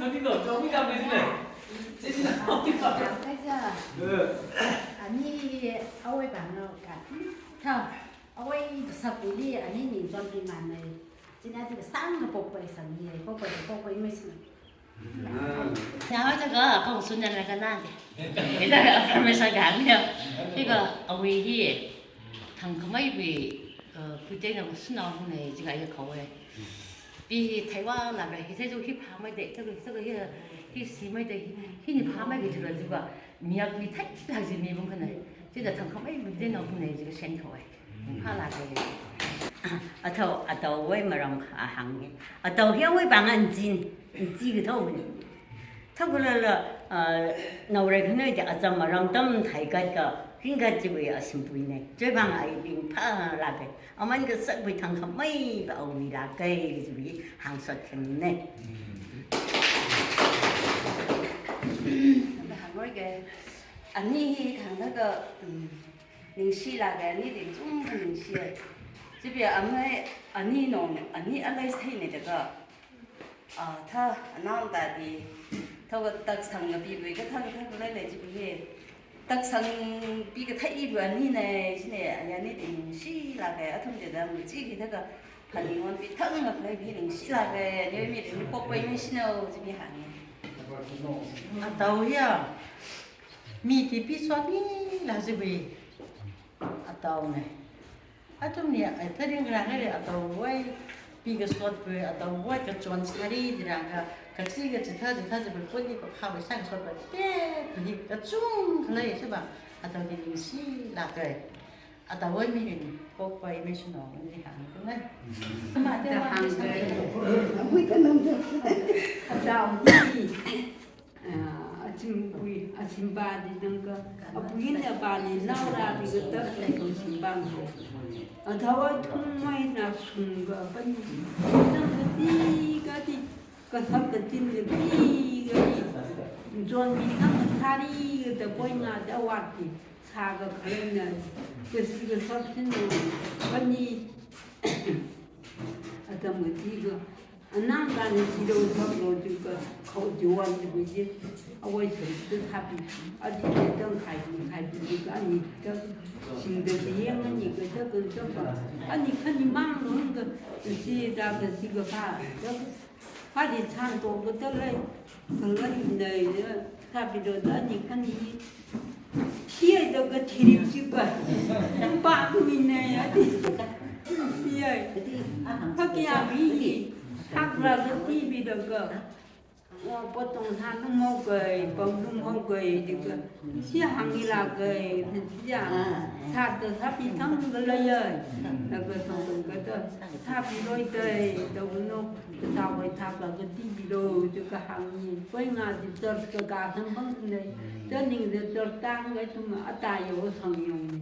어디가 저기가 왜지네? 어디가? 아니 아오이 방어 같은 타 아오이 사고리 아니 니 전기 만네 지나这个三个宝贝生意宝贝没事 Sao cho có không xuân nhân là cái nào thì người ta không sao gắng đâu cái ở quê hi thằng không mấy vì phụ trách làm sinh hoạt này chỉ cái khẩu ấy vì Thái Lan là cái thế chỗ hip hop mấy đấy cái xí mấy đấy cái hip hop mấy cái thứ đó juga miyak vì thách là gì mình cũng cái này chứ là thằng không mấy phụ trách làm này chỉ cái sen khẩu ấy ha là cái ở đầu với mà làm hàng ở đầu hiếu với bằng anh chín cái thâu thâu cái là nấu ra cái này thì ở trong mà làm tâm thấy cái hiện cái chỉ vì ở sinh viên này chơi bằng ai bình phá là cái ông anh cái sắc với thằng không mấy và ông đi là cái chỉ vì hàng xuất hiện này hàng nói cái anh đi thằng đó cái linh sĩ là cái anh đi trung linh sĩ这边俺你弄俺你俺来菜呢这个他那大的他个特产个比个他来这边特产比个他一般你呢是呢哎呀你零食那个他们觉得自己那个盘里面比他们那比零食那个你咪零宝贝咪是呢这边行的ở đầu here mi thì biết xoắn đi là gì vậy ở đầu này ở trong này ở thế nên là cái ở đầu quay bị cái xoắn về ở đầu quay cái chuẩn sari thì là cái gì cái chỉ thay chỉ bị quên đi có khâu bị sang xoắn về cái chung cái này chứ bạn ở đầu thì mình xí là cái ở đầu quay mình có quay mấy số nó cái hàng cái này mà cái hàng ở đầu đi 아침 바디 등가 부인의 바디 나오라 이거 떡에 무슨 방도 더워 통마이나 순가 빨리 땅가디 가sab가 찐데 띠가디 존비 탕 사리 그 보이나 다와티 사가 그러냐 그 섭신도 빨리 어떤 뭐 이거 안나가는 지도 적로 주가 거주원 주지 아왜 저도 답이 어디 됐던 가이드가 아니 저 신들이 행은 이거 저거 저거 아니 큰이 망는 거 지다 그 지가 봐저 파리 찬도 그들래 그런 내 답이도 아니 큰이 피해도 그 티립지가 빠꾸이네 아니 피해 하기야 위 khác là cái gì bị được cơ, bắt đầu than nó mau cười, bông nó mau cười thì cơ, xí hàng đi là cười, thì à, thà từ tháp bị thắng cái lấy rồi, là cái thằng cái đó, tháp bị đôi cười, đâu nó, cái tao phải tháp là cái gì bị đồ, chứ cái hàng gì, quay ngà thì tớ cái cả thằng băng này, tớ nhìn được tớ tăng cái tụi mà tài yếu thằng dùng này,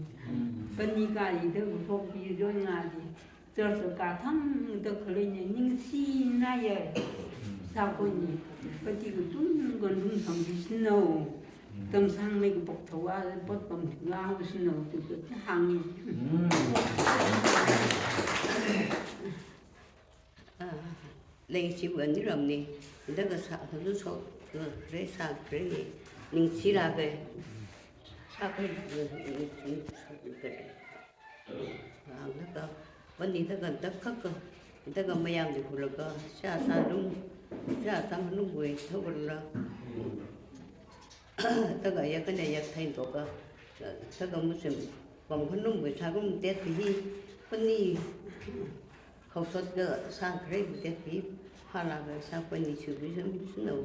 bên như cái gì đó cũng không bị đôi ngà gì. 저서 가탕도 걸리니 닝시나에 사고니 그리고 뚫는 건 눈성비 신호 등상맥 복토와 보통 가고 신호 그 항이 레이시 원이랍니 내가 사도 소 그래 사 그래 닝시라게 사고 그래 내가วันนี้ถ้าเกิดตักก็ถ้าเกิดไม่ยามอยู่คนละก็ชาตาลุ่มชาตามันลุ่มเวทเท่ากันละถ้าเกิดอยากกันเนี่ยอยากไทยตัวก็ถ้าเกิดมุสลิมผมคนลุ่มเวทชาก็มันเตะปีคนนี้เขาสดก็สร้างใครเตะปีพาราก็สร้างคนนี้ชื่อวิศนุสนุ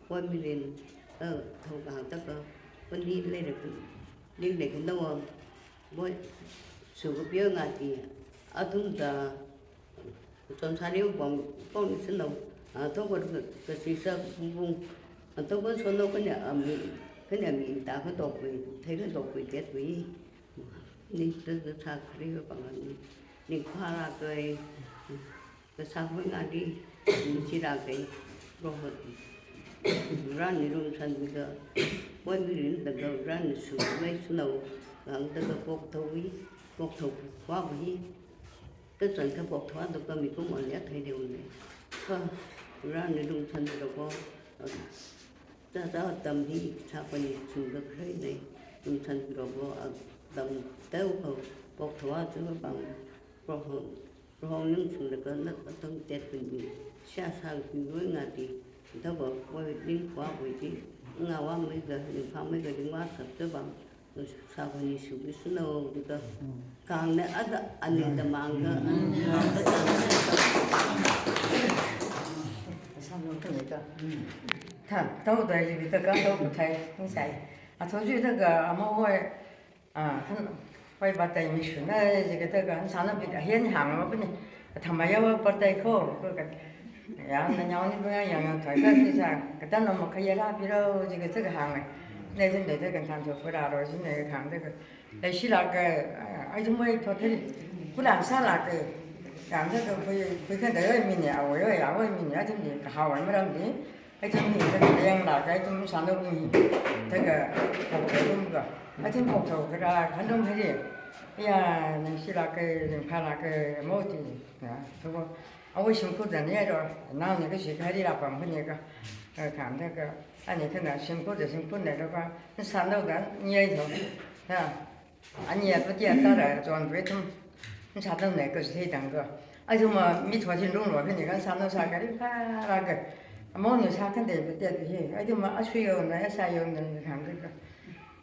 วันมีเรียนเท่ากันถ้าเกิดวันนี้เล่นเด็กน้องบ่สุขเบี้ยงาที아tum다 좀 사리고 뽕 쓰는 도거 그 시사 부분 도거 손도 그냥 민다 그 도구 되게 도구 됐위 니그 다 그리고 방은 니 화라 그 사고가리 지라게 로봇 ran 이름 산가 원들은 그 ran 수매 수노 강다가 복토위 복토 과위 tất cả các bộ thoa được có mình cũng ở lẽ thay điều này, ra nơi đông thân được có 자 담비 차번이 중독해 동천 로보 동 때우고 복 도와주고 방 로는 중독가 어떤 때든지 시아상 그거 나디 더버 보이는 과 보이지 나와 mấy cái tiếng hoa sập tới bằng sao còn như sự biết snow thì cơ càng nữa anh em đã mang cơ sao nó cái này cơ thằng đâu đấy thì tôi có đâu cũng thấy như vậy thôi chứ cái mà hồi thằng quay bắt tay mình sửa này cái sao nó bị hiện hàng mà bên này thằng mày yêu bắt tay khô cái 야, 나 양이 뭐야 양이 달까 기사. 그때 너무 그야라 비로 cái hàng này. Này trên để cái thằng chụp ra rồi trên này hàng cái. Đây chỉ là cái ai chúng mới thôi thế. Cứ làm sao là cái cảm thấy cái cái đấy mình nhà ở mình nhà chúng gì cả hào mà làm gì. Cái chúng mình cái đen là cái chúng sản đâu mình. Thế cái phục thổ luôn cả. Cái chúng phục thổ cái ra khán đông thế gì. Bây giờ mình chỉ là cái phải là cái mẫu gì. Đúng không? 왜 심고도 내려 나는 그것이 가리라고 하니까 감다가 아니 그나 심고 내려가 산도가 니에서 야 아니야 그게 따라 좀 왜좀 자동 내 것이 되던 거 아주 뭐 미쳐진 롱로 그러니까 산도 사가리 파라가 뭐는 사건데 그때 아주 뭐 아쉬워나 사요는 감다가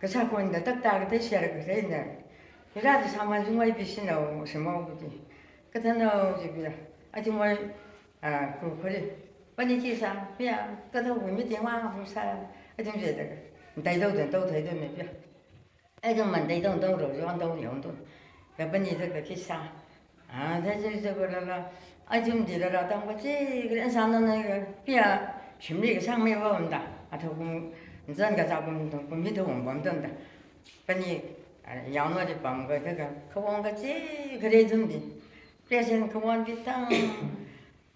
그 사건인데 딱딱 대시하라 그랬네 그래도 사만 중에 비신호什么不的 그때는 지금 아주 뭐 그래 빨리 기사 비야 그래도 우리電話không sao a주 이제 đầy đâu thấy được mấy biết a주 đầy đâu rồi ăn đâu nhiều đâu cái bên này cái 기사 thế chứ là a주 đi ra tao có chứ cái 사는 cái 비야 심리 cái 상황이 온다 더 dân cái 잡으면 좀 밑에 온 된다 빨리 양어지 밤 그거 그건 거지 그래 좀디 그래서 그만 비탕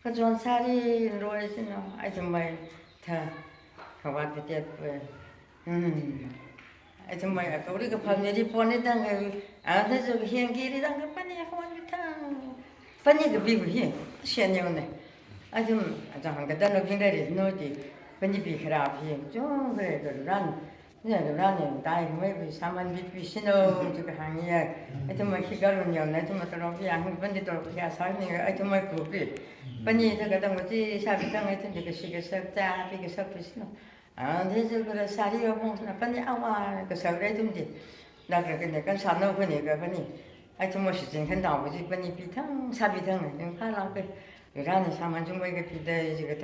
그 좋은 살이로 해서는 아주 정말 다 그와 그때 아주 정말 우리가 밤내리 보내던 그 아들 현길이던 그 빨리 그만 비탕 빨리 그 비구히 시원해오네 아주 한 그때는 빙대리 놓지 빨리 비크라피 좀 그래 그런 그러니 다이 뭐 사만 비신호 그 항이에 정말 희가로는 연애 정말 또 그냥 근데 또 그냥 살니가 정말 그게 빨리 저거 뭐지 사비장 같은 게 시계서 자 비계서 비신호 그래서 그 살이요 뭔가 빨리 아와 그 서울에 좀지 나 그렇게 내가 산노 보니까 빨리 정말 시즌 한다 아버지 빨리 비탕 사비장 좀 하라 그 이라는 사만 정말 그 비대 지금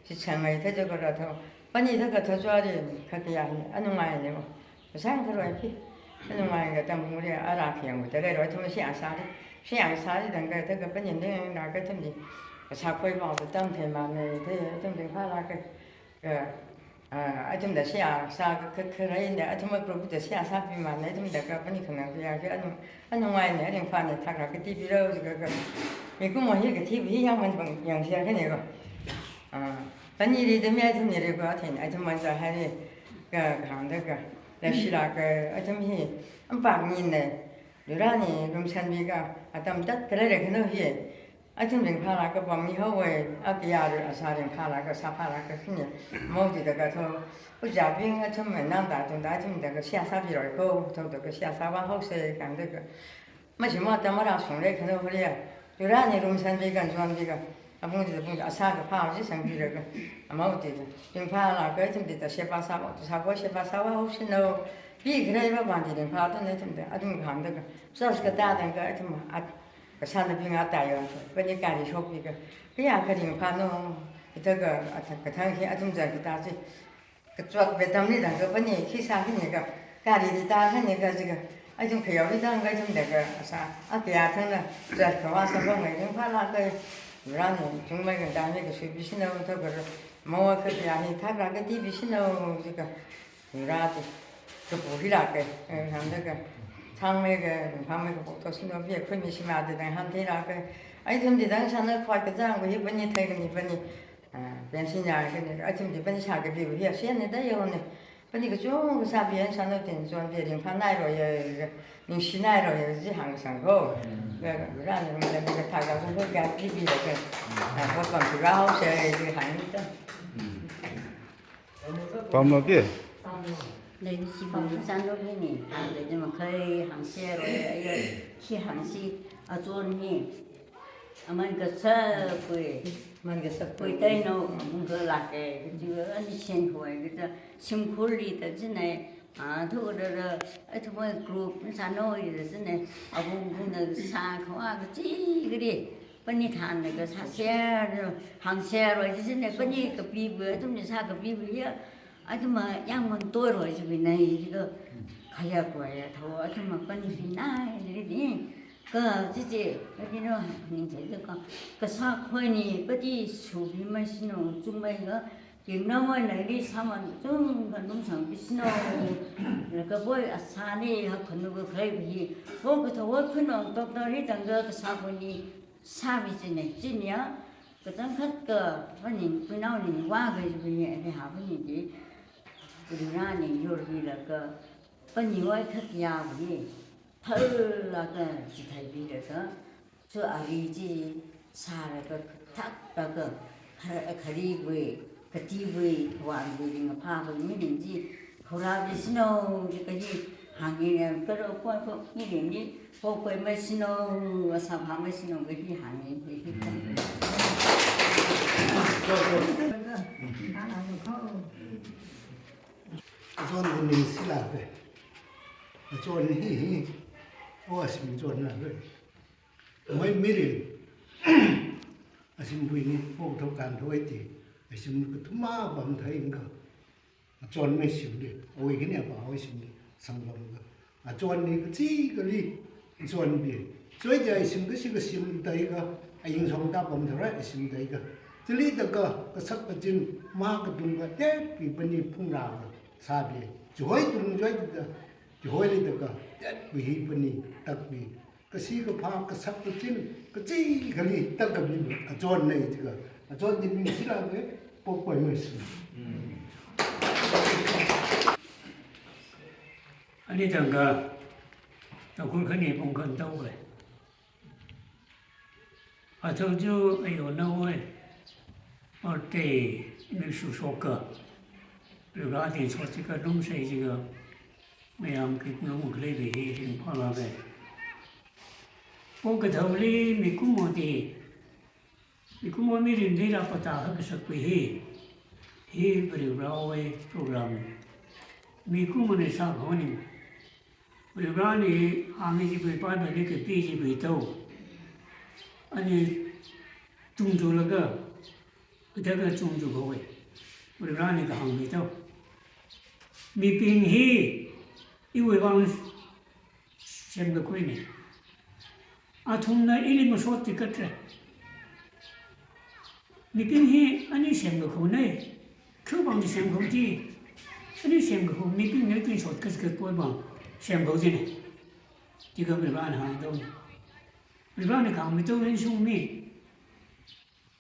시청에 대적으로도 빨리 저거 더 좋아지 그게 아는 말이에요. 상대로 이렇게 아는 말이가 좀 우리 알아서 뭐 저래로 좀 시향사리 된거 저거 빨리 내가 같은데 사고에 봐도 좀 대만에 좀 하라 좀 더 시향사 그래인데 아주 뭐 그렇게 시향사비만 좀 내가 빨리 그냥 아는 말이네 그냥 판에 타가 그 TV로 그거 이거 뭐 이렇게 TV 향만 양시하게 내가 빨리 되면 좀 내릴 것 같아. 아주 먼저 하리 그 강다가 날씨라가 아줌이 안방이네. 유라니 rum산비가 아담다 그래래 그너히 아줌이 파라가 밤이 허we 아비야를 아사린 파라가 사파라가 그냥 모두가 더 부자빙 아줌이 난다 좀 아줌이가 그 시아사비로 고 저도 그 시아사와 혹시 강다가 마지막 담아라 손에 그너 그래. 유라니 rum산비가 좋아비가 아버지도 보니까 아사가 파우지 상비를 아마우디도 좀 파라 그랬는데 셰바사와 혹시 너 비그레이바 반디는 파도 내던데 아주 감다가 서스가 다된 거 아주 그 산의 빙하 따요 그러니까 이 쇼비가 그냥 그림 파노 저거 그 당시 아주 저기 다지 그쪽 베트남이다 그 번이 기사하니까 가리디 다 하니까 지금 아주 그 여기다 거 좀 내가 아사 아기야ተ는 저 그와서 보면 좀 파라 그 유라니 정말 그 다음에 그 수비신호 저거를 뭐 그게 아니 타라게 디비신호 지가 유라지 그 보리라게 한다가 창매가 밤에 그 신호 비에 큰이 심하다 한테라게 아이 좀 대단산을 과게 장고 이번이 퇴근 이번이 변신이야 근데 아침 이번이 사게 비고 해 시엔데 요네 근데 그 좋은 그 사비엔 산을 된 좋은 비링 판나이로 예 신나이로 예 항상 고 유라는 내가 타가고 그가 비비를 그 그건 그가 혹시 그 하니까 밤낮에 내 집은 산로비니 요즘 거의 항시로 키 항시 아존니 아만 그 서부에 부이 때노 뭔가 라게 그 아니 신고에 그 심콜리다 전에 아 도르르 아토모 그룹 산노이르스네 아봉군의 사과가 지 그리 빨리 타는 그 사세로 항시로 이제네 빨리 그 비브 좀 사가 비브야 아주 뭐 양문 또로 집이네 이거 가야 거야 더 아주 뭐 빨리 비나 이러니 그 지지 여기는 이제 그 사건이 어디 수비만 신호 중매가 영남원 내리 사만 좀그 농상 비신호 그 보이 아사니 하고 누구 그래비 거기서 워크는 똑똑히 당그 사건이 사비지네 진이야 그장 그 아니 그나오니 와가 집이 하버니지 우리나라는 요리라가 언니와 같이야지 털라가 지탈비라서 저 아리지 사라가 탁다가 가리고에 그 뒤에 완전히 파고 미는지 호라비 신호까지 항해는 그렇고 이름이 보고에 신호 사밤에 신호까지 항해 존 니 실라베 존 히 오아심 존 나베 뭐 미릴 아심 부인이 보고간 도이티 아심 그 투마 밤타인가 존 메심데 오이기냐 봐 오이심데 상범가 아 존니 그지 그리 존비 저이자 아심 그시 그 심다이가 아잉송다 범더라 아심다이가 들리다가 그 삭버진 마그 둥가 때 비번이 풍라가 사비 joy tung joy da joy li da ka bi pani tak bi ka si ka pha ka sak chin ka chi gali tak ka bi a jon nei ji ka a jon din mi sila ge po po mai su ani danga ta kun khani pong kan tau ge a chau ju ayo na oi or te mi su so ka rồi đó thì số chỉ có đúng xây chỉ có mấy ông cái người một lấy về thì phá là về cô cái thầu li mình cũng muốn thì mình cũng muốn mình đi ra bắt đầu cái sự quỷ hi rồi đó về program mình cũng muốn sang hồ này rồi đó thì hàng gì bị bắt về cái pi gì bị đâu anh trung chủ là cái cái trung chủ của rồi đó thì cái hàng bị đâu mi ping hi iwe bang sem the queen a thum na ili mo sot tikatre mi ping hi ani sem the khu nei khu bang di sem khu ji ani sem khu mi ping nei tin sot kas ko bang sem khu ji ne ji ga mi ban ha do mi ban ne kang mi do ren sung mi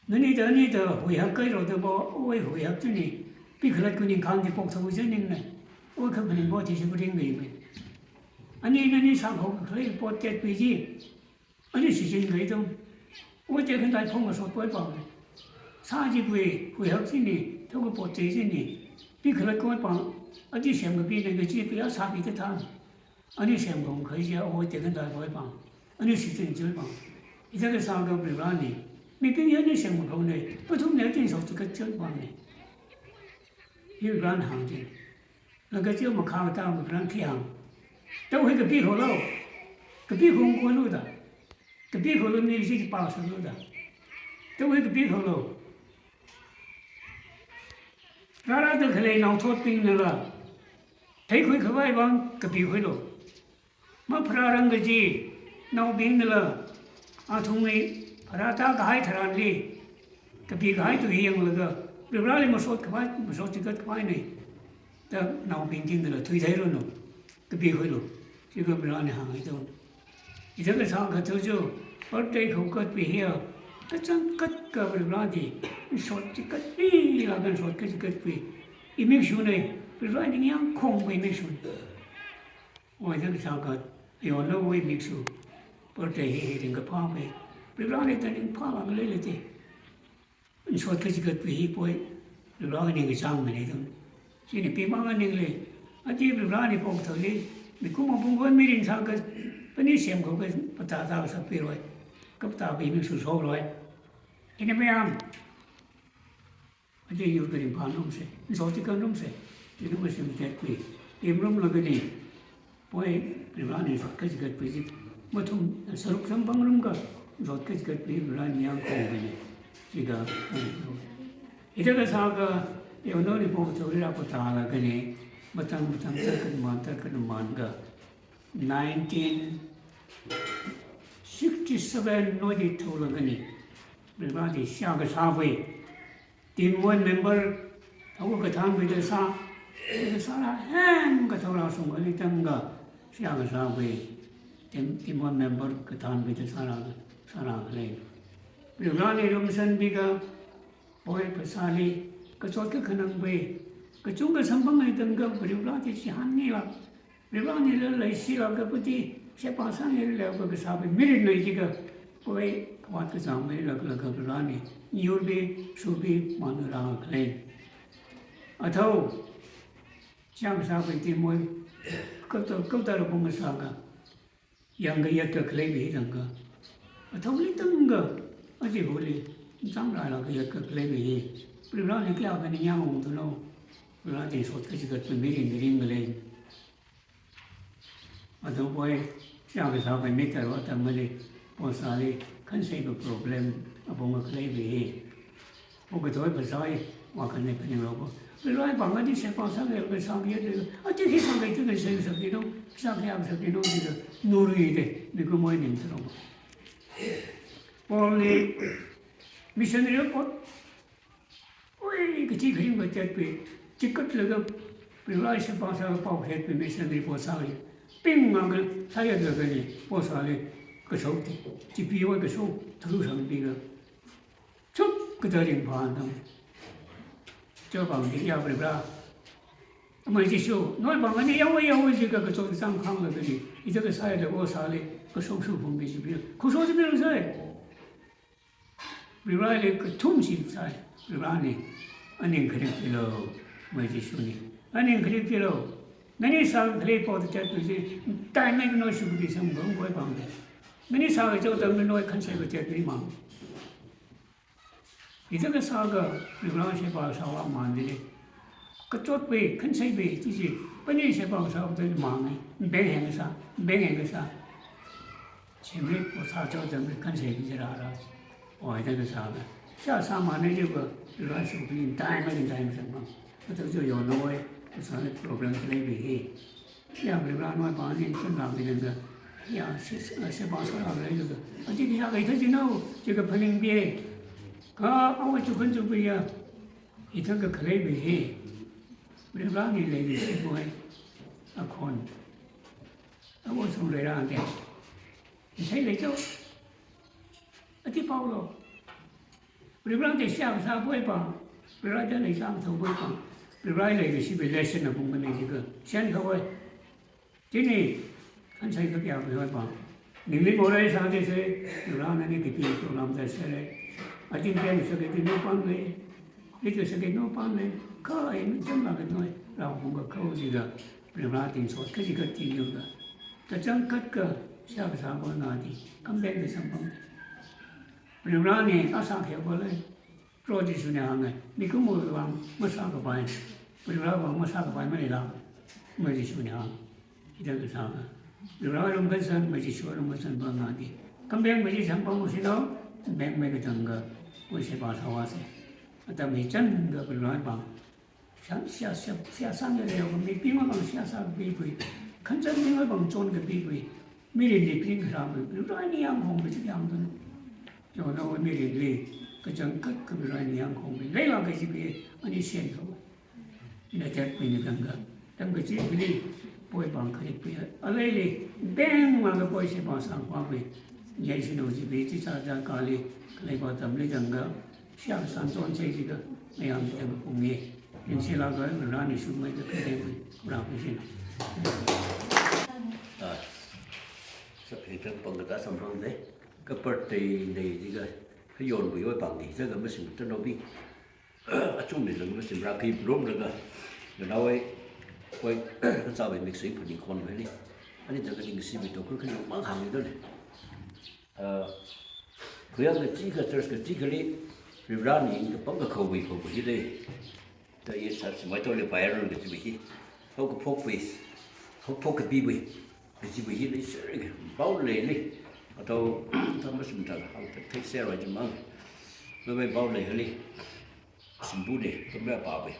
ni de hui ha kai ro de bo oi hui ha tu ni bi khla ku ni kang di pok tho ji ning ne ôi các bạn bỏ thì sẽ có tiếng người mình anh ấy sang học lấy bỏ chết vì gì anh ấy chỉ chuyện người thôi ôi chết hiện tại không có số tuổi bằng xa gì về học sinh này thôi có bỏ chết gì này bị khởi lại coi bằng anh ấy xem cái bên này cái gì xa bị cái thằng anh ấy xem không khởi gì ôi chết hiện tại tuổi bằng anh ấy chỉ chuyện chơi bằng ý cái sao cái việc này mình cái gì anh ấy xem không này tôi không nhớ chuyện số chỉ cái chơi bằng này hiểu ra hàng gì là cái chiếu mà khao tao một lần khi hàng đâu hay cái bi hồ lâu cái bi không có luôn đó cái bi hồ lâu này chỉ bao số luôn đó đâu hay cái bi hồ lâu ra từ cái này nào thoát pin nữa là thấy khối khởi vai bằng cái bi khối lâu mà phá răng cái gì nào pin nữa là à thùng này phá ta cái hai thằng đi cái bi cái hai tụi hiền là cái rồi ra lên một số chỉ cái vai này ta nào bình thường là tùy thấy luôn cái việc hơi luôn chứ không phải là hàng ấy đâu thì thế cái sao cái thứ chứ ở đây không có bị hiểu cái chân cất cái việc đó thì sốt chỉ cất đi là cái sốt cái cất bị im xuống này việc đó thì nghe không bị im xuống ngoài thế cái sao cái hiểu nó bị im xuống ở đây thì cái phá về việc đó thì ta nên phá bằng lấy thì sốt cái cất bị bôi việc đó thì cái sao mà này thôi sini pimang aning le ati brani pok tholi mi kuma pungwan mirin sa ka pani sem ko ka pata ta sa pi roi kap ta bi mi su so roi ini bayam ati yu berin panom se so ti kan rom se ini ma sem te pi imrom la gani poi brani sa ka ji ka pi ji ma thum saruk sam bang rom ka so ka ji ka pi brani yang ko bi jiga ita ka sa ka yo no ni pok tholi ra pata la gani matang terkenal manga 1967 nodi thola gani berarti siaga sawe timwan member aku katahan beda sa salah hen katalah langsung kali tangga siaga sawe timwan member katahan beda salah kali berarti rumsan biga boy pasali kacot ke kanang be kacung ke sambang ay tangga berarti sihan ni lah berarti lelai sila kapati siapa sang lelai apa kesabi mirin lagi juga koi kuat kesamai lag berani nyurbi subi mana orang lain atau siapa sabi timoi kau tahu pengesaga yang gaya ke kelebih tangga atau ni tangga aje boleh sampai lah gaya ke kelebih berarti kelak ni yang tu lo berarti sot kerja miring lain atau boy siapa sampai meter atau mana posali kan saya problem apa nak lebih pokok tu pasal makan ni pening logo berarti bangga di siapa sampai bersambil tu aja kita sampai tu kan saya sakit sampai apa sakit itu nuri deh niku mau ni terus poli missionary pot oi kecil kecil macam tu cekat lega berarti siapa sampai pau head missionary posali ping mangal saya tu kali posali kesau ti cipi wa kesau terus sampai ke cuk kita rimpan tu coba dia berapa macam itu noi bang ni yang juga kesau sang kang lagi itu ke saya tu posali kesau pun bisa biar kesau tu biar saya berapa ketum sih saya berapa aning kerja kilo macam itu ni aning kerja kilo nani sal play pot chat tu je time में नोई शुरू संभव कोई बात नहीं nani sal जो तब नोई खंसे को chat नहीं मांग इधर के साल का विवरण से पास सावा मान दे कचोट पे खंसे पे जिसे पनी से पास सावा तो मांग है बेंग है सा छिमरे को साल जो तब खंसे की जरा रहा और इधर के साल का शायद सामान्य जो को विवरण से भी time संभव तो जो यो नोई सारे प्रॉब्लम नहीं भी है या बेरा नॉय पानी चुन लाग देगा या से पास आ रहा है तो अजी की जाके इधर जिनो जगह फलिंग भी है का और चुकन चुपिया इधर का खले भी है बेरा नहीं ले भी है वो अखोन अब वो सुन रहा है इसे ले जाओ अति पावलो बेरा ने शाम सा बोई पा बेरा ने शाम तो बोई पा berapa lagi sih belasan nak pun ni juga. Sian kau ay, ini kan saya kerja apa bang. Nilai boleh sahaja saya, orang ni kita program dasar. Atin kan sekitar no panle, itu sekitar no panle. Kau ini jangan lagi noi, orang pun kau juga berapa tinggal kerja juga. Terjang kat siapa nanti, kembali ke samping. Berapa ni asal kau boleh. Project sudah hangat, ni kamu orang masak apa ini? Berapa orang masak apa ini lah? Macam sudah hang, kita tu sama. Berapa orang pesan, macam orang pesan bangadi. Kembali macam sampang mesti tahu, bank mereka tangga, mesti bahasa awasnya. Atau macam enggak berapa bang. Siapa yang dia orang mimpi macam siapa mimpi. Kan jadi orang bang John ke mimpi. Mirin di ping sama, berapa ni yang hong macam yang tu. Jangan orang mirin le. Kejangkat keberanian yang kau beri, lelah kerja beri, ani sian kau. Ini tak punya tangga, tangga kerja beri, boy bang kerja beri. Alai le, bang mana boy se bahasa apa beri, jadi seno kerja beri, cica kali, kalau batam le tangga, siapa santuan saya juga, ayam kita berpunyi. Ini sila kau berani semua itu kerja beri, berapa sih? Itu pengguna sambung deh, keperti deh juga. Cái dồn với ôi bằng thì rất là mới sinh cho nó bị chung này là mới sinh ra khi brom được rồi nào ấy quay con sao về lịch sử của đình con vậy đi anh ấy cái đình sử bị tổ cứ cái mang hàng gì đó này bây giờ cái chỉ cái đi rồi ra này cái bóng cái khẩu vị gì đây tại vì sao mấy tôi lại phải rồi cái gì không có phốt vị không phốt cái bì cái gì vậy đấy sẽ bao lệ đi atau thằng mới xem thằng học thấy xe rồi chứ mà rồi bao lệ đi xem bút đi tôi mới bảo vậy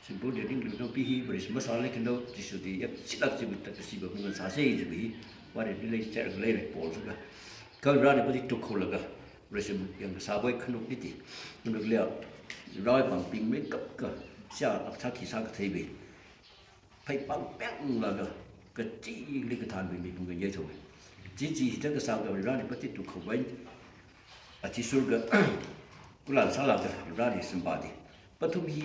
xem bút đi những lúc nó bị hi bởi vì sao lại cái đó chỉ số thì ép xích lắc chỉ biết cái gì cũng không sao gì vậy và để đi lấy xe lấy lại bỏ rồi cái ra này có thể trục khâu là cái rồi xem yang sao vậy không được đi không được liệu rồi bằng pin mấy cấp cơ xe áp khí sao cái thế bị phải bằng bén là cái chỉ lấy cái than bị người nhớ thôi chỉ cái sao cái ra này có thể trục khâu vậy chỉ số cái cũng là sao là cái ra này xem bài đi bất thông hi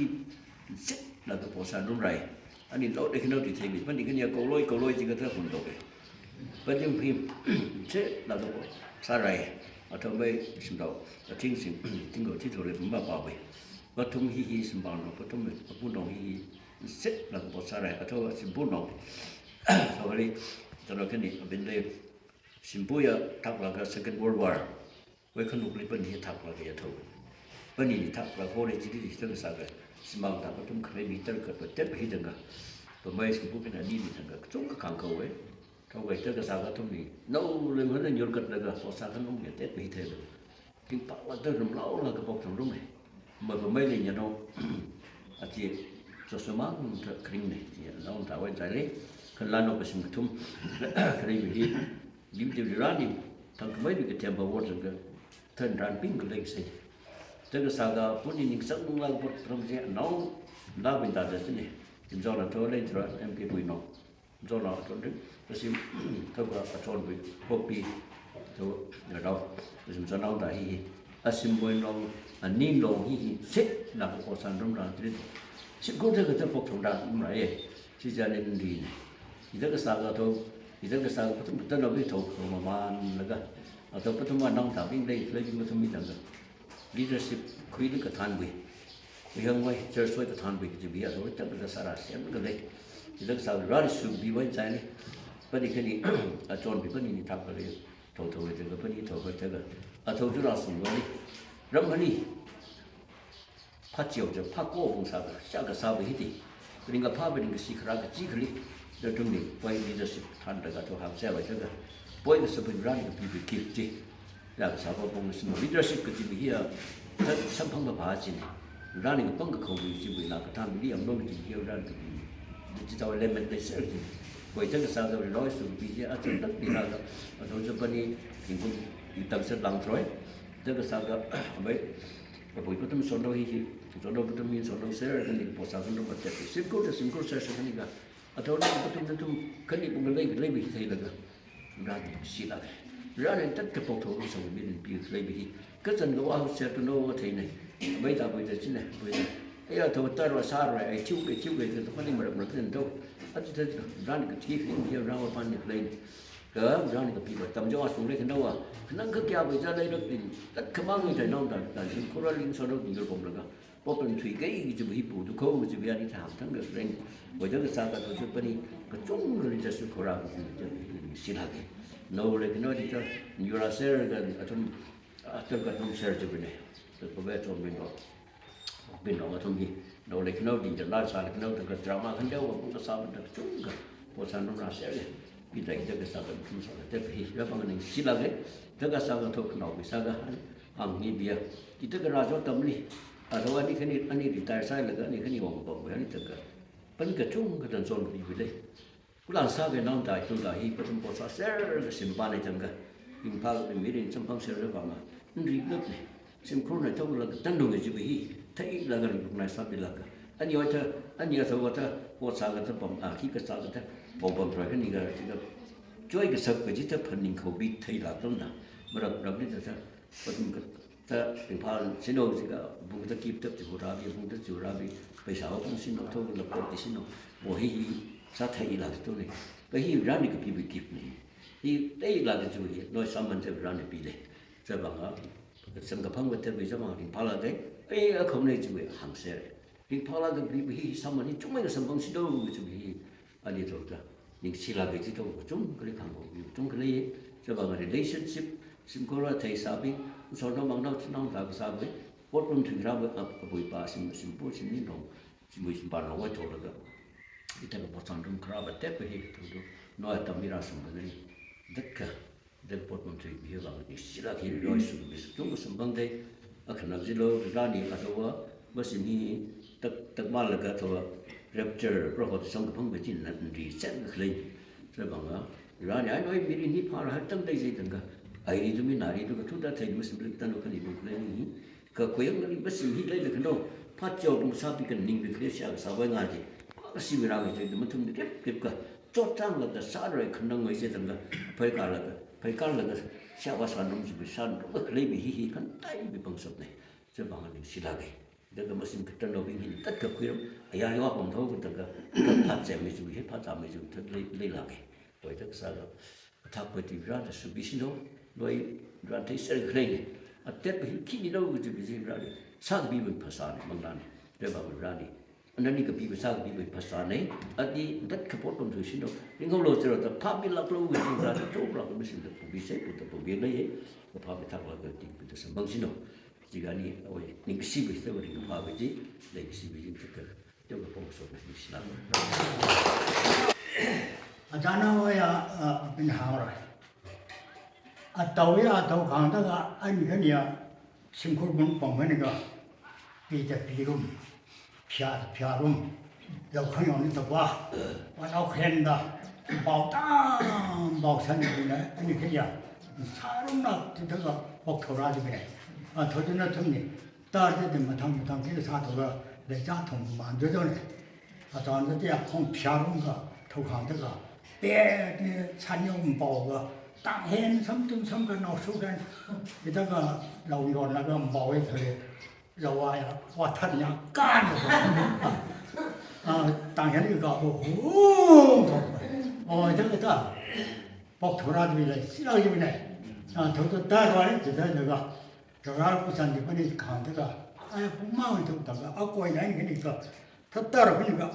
rất là cái bộ sản đúng rồi anh đi lâu để khi nào thì thấy mình vẫn đi cái nhà cầu lôi chỉ có thể hồn đổi bất thông phim rất là cái bộ xa rồi ở trong đây xem đâu ở trên xem trên gọi thiết rồi cũng bảo vệ bất thông hi xem bảo nó bất thông mình buôn nông hi rất là cái bộ xa rồi ở trong xem buôn nông sau đây cho nó cái này ở bên đây xem bùi thắc là cái second world war với khăn lục bên hier thắc là cái thầu bên này thắc là vô đây chỉ đi tới cái sao cái semang thắc có trong cái bị tới cái tết bị đừng cả rồi mấy xem bùi bên này đi thằng cái chúng cái càng cầu ấy trong cái tới cái sao cái thông này nấu lên hơn là nhiều cái là cái sao sao cái nông nghiệp tết bị thế rồi cái tao là tới làm lâu là cái bọc trong đúng này mà mấy này nhà đâu chị cho số má thật kinh này nó không tạo cái đấy cái lan nó cái xem thum cái này bị điểm tiêu ra đi thằng mấy cái tiệm bảo vật cái thân ran pin cái này xây tới cái sao đó bút những sắc là bút trong cái nó bên ta đấy này chúng do là thôi lên rồi em cái bụi nó do là thôi đấy tôi xin thôi cái thôi bị copy thôi ở đâu chúng cho nó tại xin bụi nó nín lòng hi xếp là cái cổ sản trong đó thế xin cũng thấy cái phục trong đó cũng vậy chỉ cho nên thì tới cái sao đó thôi thì cái sao có thể tới đâu biết thuộc mà là cái tôi có thể mà nông thảo bên đây lấy chúng tôi biết rằng leadership khui được cái than bì vì hôm nay chơi xoay cái than bì thì bây giờ rồi chắc là sao là xem cái đấy thì cái sao ra sự bị vấn trái này vấn đề cái này ở trong bị vấn đề thằng cái này thầu thì cái vấn đề thầu cái cái ở thầu chúng ta sử dụng đi rất là đi phát chiều cho phát cố vùng sao cái sao bị gì cái này phát bên cái gì khác cái gì cái rồi trong này quay leadership than được cái thầu hàng xe vậy cái quay cái sự bình ra cái bị kịp gì là cái sao cũng là leadership cái gì bây giờ rất sắm phong cái phá gì này ra này cái phong cái khẩu vị gì bây là cái tham đi ông nói cái gì ra cái chỉ cho element để xử gì vậy chắc cái sao rồi nói sự bây giờ ở trong đất đi ra đó ở trong chỗ bên này thì cũng đi tận sân lăng rồi chắc cái sao đó mấy cái buổi có tâm số đâu thì số đâu có tâm số đâu sẽ cái này bộ sao nó có thể xếp cố sẽ cái này cả ở chỗ này có tâm cái này cũng lấy bị thấy là ra thì xí lại ra nên tất cả bộ thủ nó sống bên bên lấy bị cái dân của ông sẽ tôi nói thế này bây giờ thế này bây giờ bây giờ tôi tới rồi xa rồi ai chịu cái tôi không đi mà được cái gì đâu ở trên ra cái chi phí nhiều ra vào được lên cỡ ra cái bị tầm cho xuống đây cái đâu à nó cứ kéo về ra đây được thì tất cả mọi người thấy nó là những cô ra linh sau đó thì người cũng được à bộ phận thủy cái chỉ bị bù tôi không chỉ bị đi thảm thắng được lên bây giờ cái sao cái tôi chụp đi cái chung rồiจะสุขราcái xí lại nấu lên cái nói đi cho nhiều là share cái ở trong cái trong share cho bên này tôi có vẻ trong bên đó trong gì nấu lên cái nói đi cho lại sao cái nói cái drama cái đâu cũng có sao được chung cái bộ sản nó ra share bây giờ cái sao cái chung sao cái thì các bạn này xí lại cái sao cái thuộc nấu cái sao cái hàng như bia thì cái ra cho tâm đi rồi anh đi retire sai là cái này còn cái này cái vẫn cái chung cái tần số bị vậy đấy cũng làm sao cái nông đại tôi là hi bắt đầu có sẽ cái sinh ban này chẳng cái nhưng phao cái mỹ đình trong phong sẽ rất vào mà nó đi nước này xem khuôn này thông là tăng độ cái gì vậy thấy là cái lúc này sao bị là cái anh nhớ thôi có sao cái bom khi cái sao cái bom rồi cái này cái chơi cái sập cái gì đó phần mình không biết thấy là tốt nào mà đặc biệt là sao bắt đầu taถึงพาสิโนสิก็บุญตะกีบตะจุราบีบุญตะจุราบีไปสาวต้องสิโนโทละปติสิโนโมหิสะไทยละตัวนี้ไปหิร้านนี้ก็ปีบิกิบนี่ที่ได้ละก็จุยน้อยสามันจะร้านนี้ปีเลยจะบังอ่ะสังกับพังวัดจะไปจะมาถึงพาละได้ไอ้คำนี้จุยหังเสร็จ 링파라가 비비 사만이 정말 선방시도 좀 아니 저다 링시라게 지도 좀 그래 간거 좀 그래 저가 relationship 심고라 대사비 서로 막나 지나다 사비 보통 들으라고 보이 빠심 심보 심니도 심보심 바로 와 저러다 이때가 보통 좀 그라바 때문에 해도 너의 담이라서 뭐니 득가 될 보통 되게 비어가 시라게 로이스 좀 선방대 아카나지로 라니 가서와 머신이 tất mal là cái rapture rồi họ xong cái phong cái chuyện là reset cái lên rồi bằng đó rồi này nói bị đi phá ra trong đây gì từng cái ấy đi chúng mình nãy đi cái chút đã thấy mới xem tan cái gì cũng lên ní cái quên nó đi bắt xin hít lên được cái đâu phát cho cũng sao bị cái ninh bị cái sao sao vậy ngay thì cái gì ra cái chuyện mà chúng đi tiếp cái chốt trang là cái sao rồi khả năng người sẽ từng cái phải cả là cái sao vào sản phẩm chỉ sản cái lấy bị hít hắn tay bị bằng sập này rồi bằng cái gì là cái 내가 무슨 그런 노빙이 딱 그거요. 야 이거 공통 그다가 파점이 좀 해 파점이 좀 들리라게. 또 이렇게 살아. 타고티브라도 수비시노 너희 라테 설그레. 어때 키니로 그지 비지라리. 사비분 파사네 망난. 대바브라니. 안나니까 비비 사비분 파사네. 어디 딱 그보통 주시노. 이걸로 저러다 파빌라로 그지라도 쪼브라고 무슨 비세부터 보기네. 파비 타고가 띵부터 선방시노. 지간이 어이 닝시비 세버리 파비지 랭시비 좀 저거 봉소 비시나 아자나와야 빈하라 아따오야 더 강다가 아니 그냥 심kur분 봉하니까 비자 비룸 피아룸 여ਖ용이 더봐 와나 그런다 bảo 산이 그네 아니 그냥 사람나 저거 복토라지 그래 더전에 틈니 따르되면 당기를 사도가 내 자통 만들어내 저한테 콩 피아lun가 토강다가 배에 산용 보가 땅hen 섬든 섬가 나오수간 이다가 나오요나가 뭐에 그래 여와야 와타냐 깐 땅hen 이거 저거다 복토라지래 싫어지네 더도 따라와야 되다 내가 저가 부산에 보니 강대가 아야 북마을 듣다가 아고이 나이 그러니까 덧따라 보니까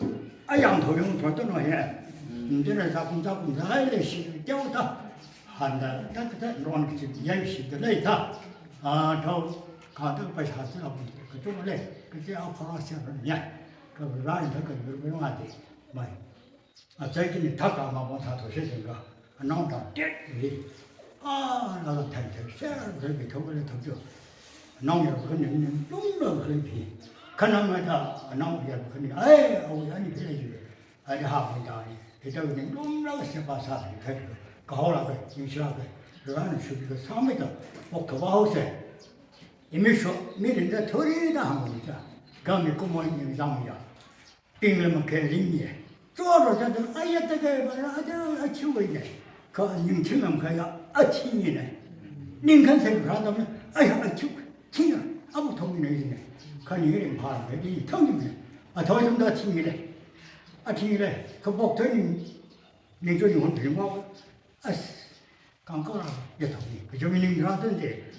아양 도용 돌던어해 이제는 자꾸 나이를 시 때우다 한다 딱딱 이런 게 이야기시들 레이다 아저 강대가 빨리 하더라고 그쪽을래 그게 앞으로 시작하냐 그 라인 더 그런 거지 많이 저기는 다가마 보다 도시든가 나온다 떼 나도 탈퇴 그렇게 더블에 더죠 나오면 그는 좀더 그렇게 그나마다 나오면 그는 아우 아니 그래지 아니 하고다 아니 그때는 좀더 세바사 그래 가오라고 인시라고 그러는 수비가 3m 목토바 하우스 이미쇼 미린데 더리다 한 거니까 그게 고모님 장이야 빙을 개링이 쪼로 저들 아야다가 말아 치우고 있네 그 님처럼 가야 아침이네 님간 생각하다면 아야 치우고 아무 통이네 이네 간이 이름 바람 이 통이네 더 좀 더 팀이래 팀이래 그 목토님 님조이 혼들고 강가라 여통이 그 점이님 하던데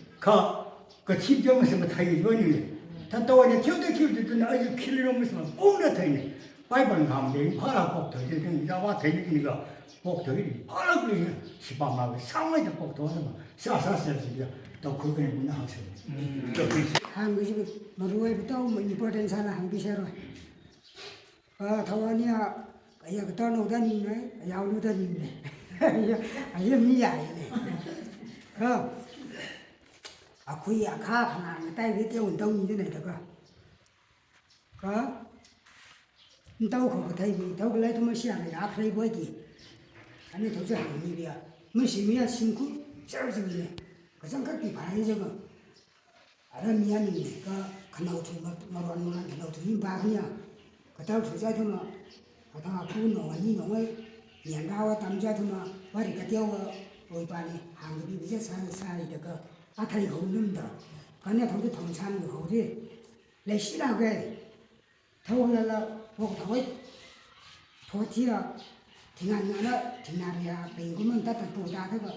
그 집정에서 뭐 타이 원이네 다 또는 겨도 키우던 아주 킬로면서 뽕나 타이네 바이블 가운데 파라 복도 이제 야와 되니까 복도이 파라 그래 시바마가 상회도 복도 하면 사사세지야 또 그거는 문화 학생 한국이 노르웨이부터 뭐 임포트한 사람 한국이셔로 타와니아 야 그때 노다니네 야우르다니네 아예 미야이네 아쿠이 아카 하나 따위 때 운동이 되네 저거 đâu không có thấy gì đâu có lấy thôi mà xem này đã thấy bơi gì anh ấy thôi chứ hàng gì vậy mình chỉ mình xin cú chơi gì này cái trong các địa bàn ấy mà ở đây mình này cái nào thì mà đoàn mà cái nào thì ba cái nhà cái tao thử chơi thôi mà cái tao cú nó như nó ấy nhận đau tầm chơi thôi mà và thì cái tiêu rồi ba này hàng cái bây giờ sai được cái thầy không nắm được cái này thôi cái thằng chăn được hậu đi lấy xí nào cái thôi là bộ thôi thôi thì thì ngàn nữa thì nào thì của mình ta tập bù ra thế vậy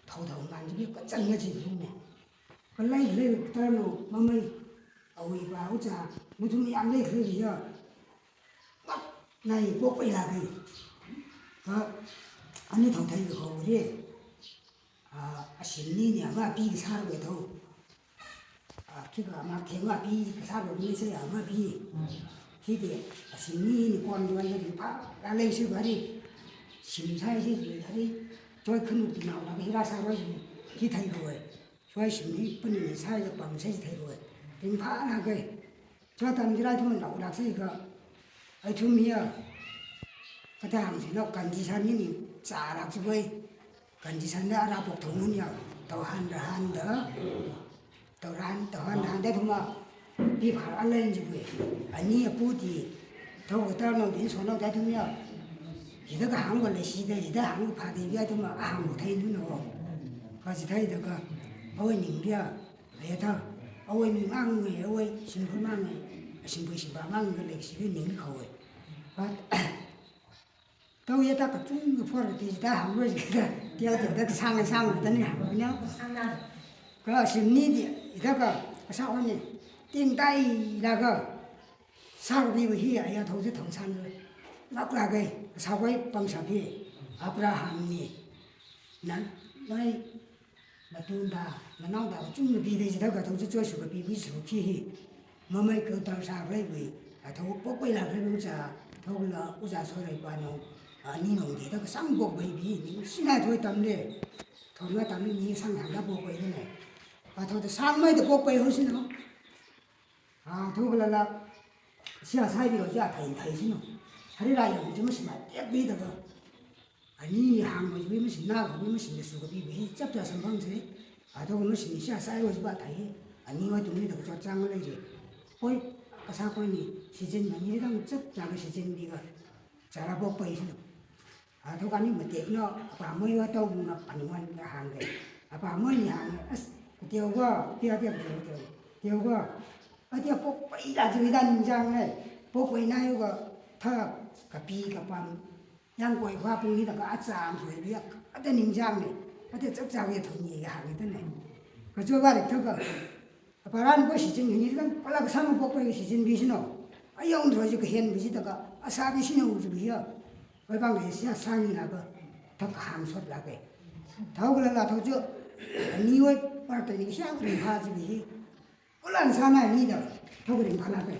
thầu ngàn chỉ biết cái chân cái gì luôn nè cái lấy tao nó mà mình ôi vào chả một chúng mình ăn lấy cái gì à 나이 꼭이라기 그 아니 더 되는 거 우리 신리냐 마 비기 살고 더 그거 아마 개가 비기 살고 있어야 아마 비 기대 신리니 관두는 파 알레시 바리 심사시 바리 저희 큰 우리 나오다가 히라 살고 기타이 거에 저희 신리 뿐이 살고 밤새지 되고 빙파나게 저 담지라 좀 나오다서 이거 ai chú mía cái thằng gì nó cần gì sang như xả lạc chứ vậy cần gì sang đã ra buộc thùng luôn nhở tàu han đỡ tàu han đấy thôi mà đi phải ăn lên chứ vậy anh nhỉ bố thì thầu người ta nó đến số nó đấy thôi nhở chỉ đó cái hàng của lấy xí đây chỉ đó hàng của phá thì bây thôi mà hàng của thấy nữa nó có gì thấy được cái ôi những kia vậy thôi ôi mình mang người ôi xin cứ mang người xin bà mang cái lịch sử những khẩu ấy và tôi giờ ta có chung cái phật thì ta học rồi cái theo từ ta sang rồi ta này học rồi nhá cái xin ní thì ta có sao này tiền tay là cái sao đi về hier ai thấu chứ thấu san rồi ngọc là cái sao cái bằng sao kia Abraham nè nè vậy là tuân ta là nó đã chung cái gì đó cái thấu chứ cho sự cái bí số kia mà mấy cái tao sao đấy vì thấu bốc bây là cái bây giờ thấu là bây giờ sau này bà nó ni nông thì cái sang bốc bây vì những xin ai thôi tầm đấy thấu nó tầm đấy những sang hàng đã bốc bây thế này và thấu sang mấy cái bốc bây hơn xin nó thấu là xia sai bị rồi ra thầy xin nó hay là những cái mà xin mà đẹp bây giờ ni hàng mà vì mà xin nào vì mà xin được số cái vì chấp cho sản phẩm thế thấu mà xin xia sai rồi bà thầy ni mà tụi mình được cho trang cái gì ôi cái sao coi nhỉ 시즌 많이 이런 쪽 작은 시즌이가 잘하고 보이시는 도가니 뭐 대너 아빠 뭐가 또 뭔가 반응한 한 게 아빠 뭐냐 tiêu 어디야 복보이 나중이다 장에 복보이 나요가 타 가비 가밤 양고이 화풍이다가 아싸 소리야 어떤 인장에 어디 쩍작에 돈이 하게 되네 그 저가리 저거 바람 그 시즌이니까 빨라 그 상은 복보이 시즌 비시노 아영 들어지 그 hen 비시다가 아사비 신호 우주비야 외방에 시야 상이라고 더 감소라게 더 그러나 더저 니와 파트니 시야 우리 하지 비 올란 사나 니다 더 그린 하나게